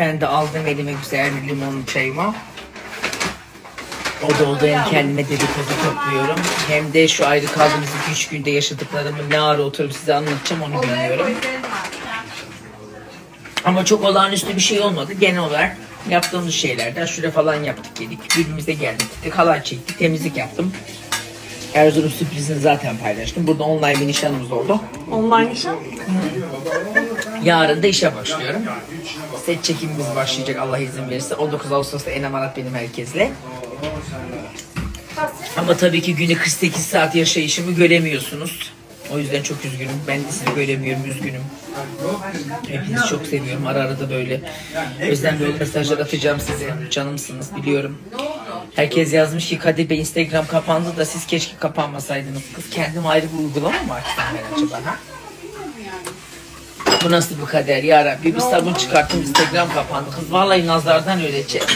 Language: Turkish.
Ben de aldım elime güzel bir limonlu çayımı. Oda hem kendime dedikodu topluyorum. Hem de şu ayrı kaldığımız 2-3 günde yaşadıklarımı ne ara oturup size anlatacağım onu bilmiyorum. Ama çok olağanüstü bir şey olmadı. Genel olarak yaptığımız şeylerden şuraya falan yaptık yedik. Birbirimize geldik gittik. Halay çektik. Temizlik yaptım. Erzurum sürprizini zaten paylaştım. Burada online bir nişanımız oldu. Online nişan? Yarın da işe başlıyorum. Set çekimimiz başlayacak Allah izin verirse. 19 Ağustos'ta en amarat benim herkesle. Ama tabii ki günde 48 saat yaşayışımı göremiyorsunuz. O yüzden çok üzgünüm. Ben de sizi göremiyorum, üzgünüm. Hepinizi çok seviyorum. Ara ara da böyle özenli mesajlar atacağım size. Canımsınız biliyorum. Herkes yazmış ki Kadir Bey Instagram kapandı da siz keşke kapanmasaydınız. Kız kendim ayrı bir uygulama mı açtım ben acaba ha? Bu nasıl bir kader ya Rabbi? Bir sabun çıkarttım Instagram kapandı. Kız vallahi nazardan öleceğim.